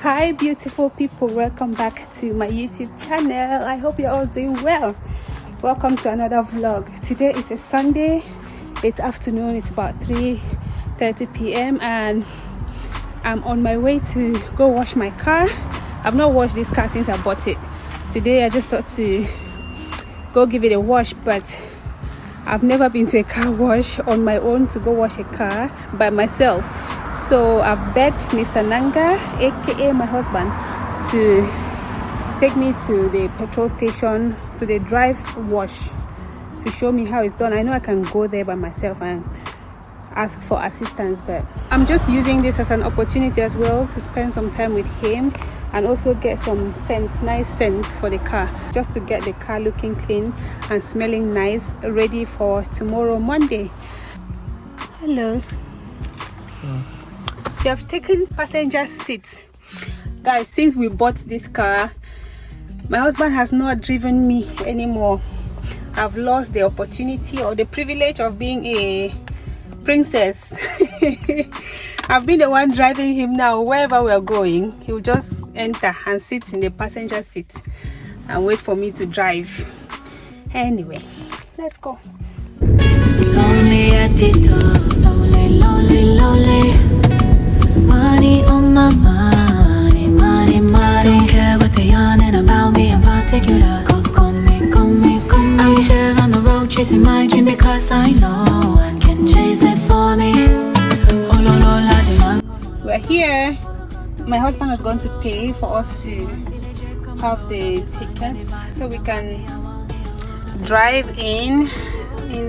Hi beautiful people, welcome back to my YouTube channel. I hope you're all doing well. Welcome to another vlog. Today is a Sunday, it's afternoon, it's about 3:30 p.m. and I'm on my way to go wash my car. I've not washed this car since I bought it. Today I just thought to go give it a wash, but I've never been to a car wash on my own to go wash a car by myself. So I've begged Mr. Nanga, aka my husband, to take me to the petrol station, to the drive wash, to show me how it's done. I know I can go there by myself and ask for assistance, but I'm just using this as an opportunity as well to spend some time with him and also get some scents, nice scents for the car, just to get the car looking clean and smelling nice, ready for tomorrow, Monday. Hello. They have taken passenger seats. Guys, since we bought this car, my husband has not driven me anymore. I've lost the opportunity or the privilege of being a princess. I've been the one driving him now. Wherever we're going, he'll just enter and sit in the passenger seat and wait for me to drive. Anyway, let's go. Lonely at the door, lonely, lonely, lonely. Money on my money, money, money. Don't care what they yawning about me in particular. Call me, call me, call me. Out here on the road chasing my dream because I know I can chase it for me. Oh, lo, lo, la, la. We're here. My husband has gone to pay for us to have the tickets so we can drive in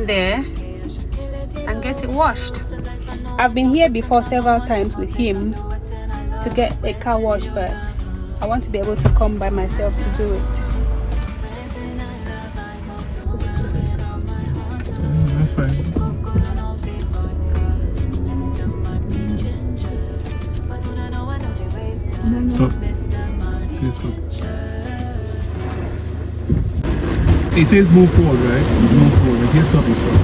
there and get it washed. I've been here before several times with him to get a car wash, but I want to be able to come by myself to do it. That's fine. Stop. Please stop. It says move forward, right? Move forward. I can't stop it. Stop.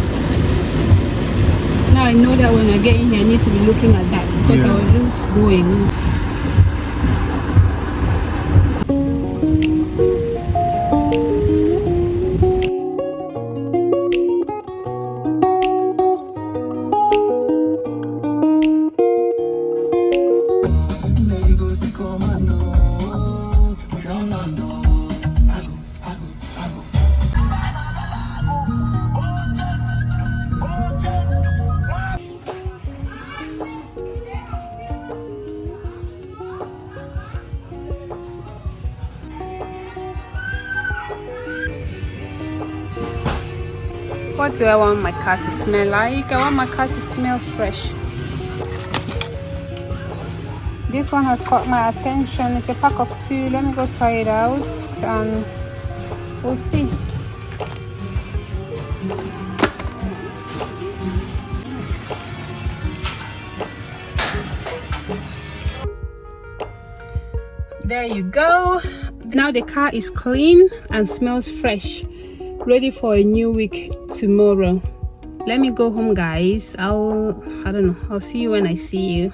Now I know that when I get in here I need to be looking at that because I was just going. What do I want my car to smell like? I want my car to smell fresh. This one has caught my attention. It's a pack of 2. Let me go try it out and we'll see. There you go. Now the car is clean and smells fresh, ready for a new week tomorrow. Let me go home, guys. I don't know, I'll see you when I see you.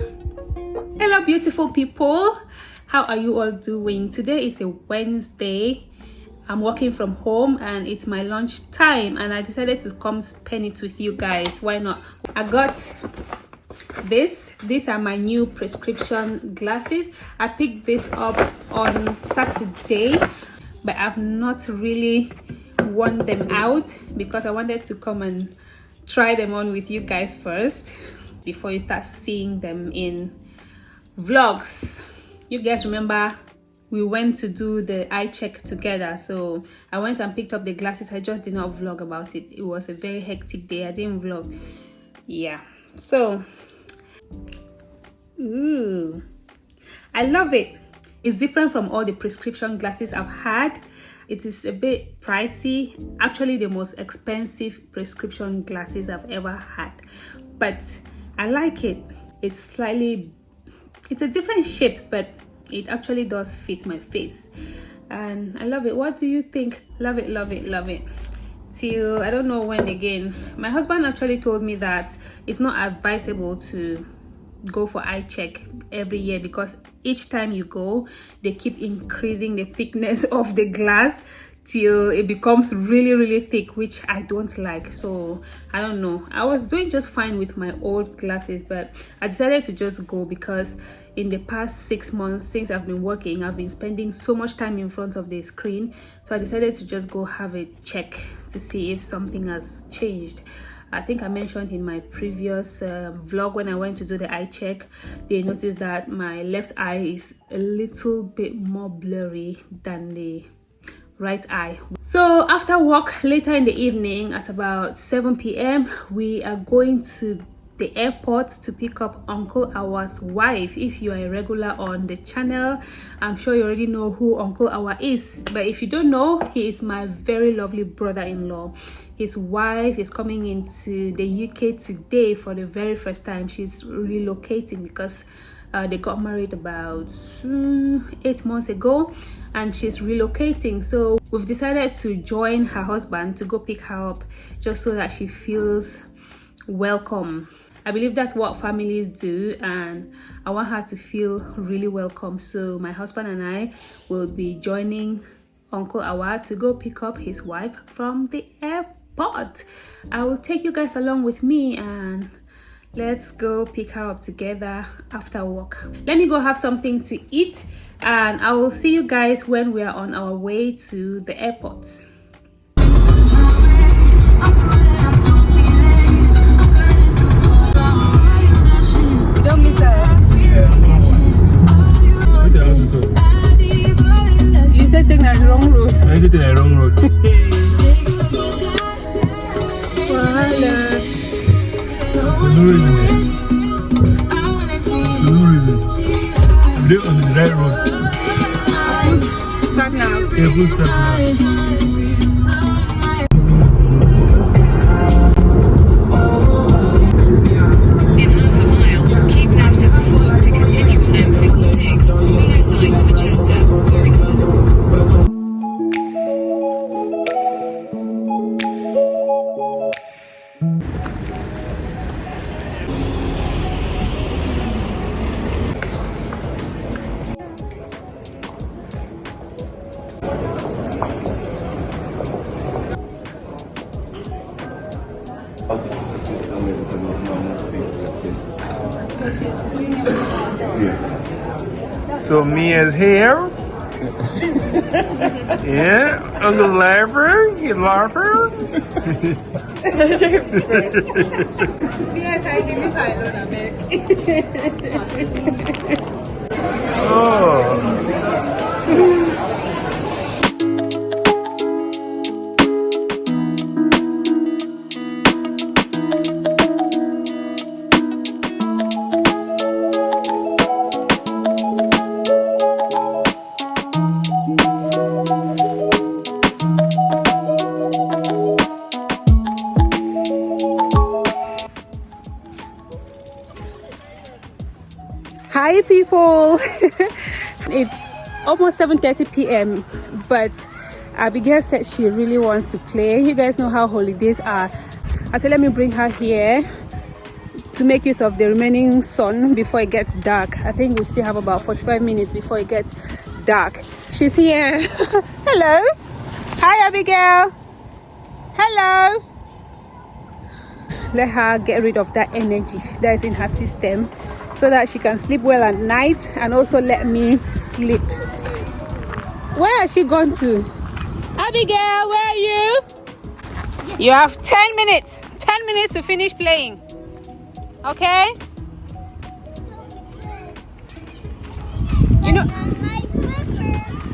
Hello beautiful people, how are you all doing? Today is a Wednesday. I'm working from home and it's my lunch time and I decided to come spend it with you guys. Why not? I got these are my new prescription glasses. I picked this up on Saturday, but I've not really worn them out because I wanted to come and try them on with you guys first before you start seeing them in vlogs. You guys remember we went to do the eye check together, so I went and picked up the glasses. I just did not vlog about it. It was a very hectic day. I didn't vlog. Yeah, so I love it. It's different from all the prescription glasses I've had. It is a bit pricey, actually the most expensive prescription glasses I've ever had, but I like it. It's a different shape, but it actually does fit my face and I love it. What do you think? Love it, love it, love it. Till I don't know when again. My husband actually told me that it's not advisable to go for eye check every year because each time you go, they keep increasing the thickness of the glass till it becomes really thick, which I don't like. So I don't know, I was doing just fine with my old glasses, but I decided to just go because in the past 6 months since I've been working, I've been spending so much time in front of the screen. So I decided to just go have a check to see if something has changed. I think I mentioned in my previous vlog, when I went to do the eye check, they noticed that my left eye is a little bit more blurry than the right eye. So after work later in the evening at about 7 p.m, we are going to the airport to pick up Uncle Awa's wife. If you are a regular on the channel, I'm sure you already know who Uncle Awa is, but if you don't know, he is my very lovely brother-in-law. His wife is coming into the UK today for the very first time. She's relocating because they got married about 8 months ago and she's relocating. So we've decided to join her husband to go pick her up, just so that she feels welcome. I believe that's what families do, and I want her to feel really welcome. So my husband and I will be joining Uncle Awa to go pick up his wife from the airport. I will take you guys along with me and let's go pick her up together after work. Let me go have something to eat and I will see you guys when we are on our way to the airport. Don't miss out. You said take the wrong road. I did the wrong road. No reason. They're on the right road. Sat now. Yeah, good start now. So Mia's here. Yeah, Uncle's laughing. He's laughing. Oh. Hi people. It's almost 7:30 p.m. but Abigail said she really wants to play. You guys know how holidays are. I said let me bring her here to make use of the remaining sun before it gets dark. I think we still have about 45 minutes before it gets dark. She's here. Hello. Hi Abigail. Hello. Let her get rid of that energy that is in her system so that she can sleep well at night, and also let me sleep. Where has she gone to? Abigail, where are you? You have 10 minutes. 10 minutes to finish playing. Okay? You know,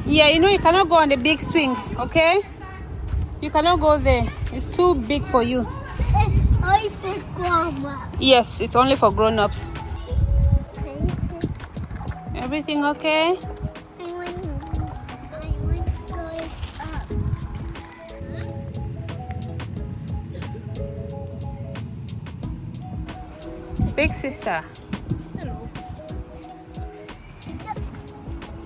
yeah, you know you cannot go on the big swing, okay? You cannot go there. It's too big for you. It's only for grown-ups. Yes, it's only for grown-ups. Everything okay? I want to go up. Big sister.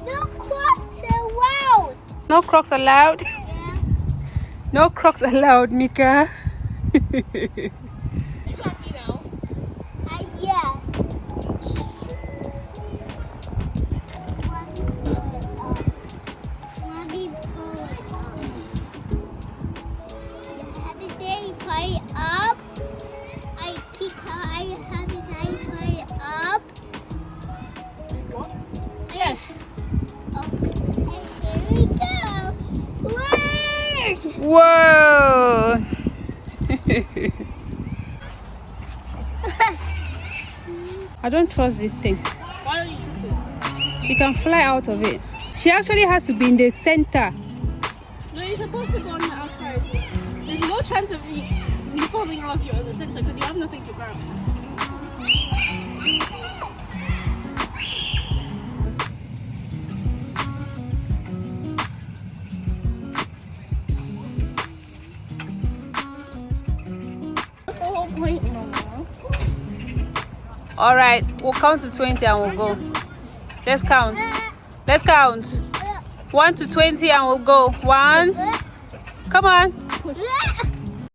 No crocs allowed. No crocs allowed? Yeah. No crocs allowed, Mika. Yes. Whoa! I don't trust this thing. Why don't you trust it? She can fly out of it. She actually has to be in the center. No, you're supposed to go on the outside. There's more chance of you falling out if you're in the center because you have nothing to grab. That's the whole point, Mama. All right, we'll count to 20 and we'll go. Let's count. Let's count. 1 to 20 and we'll go. 1. Come on. Push.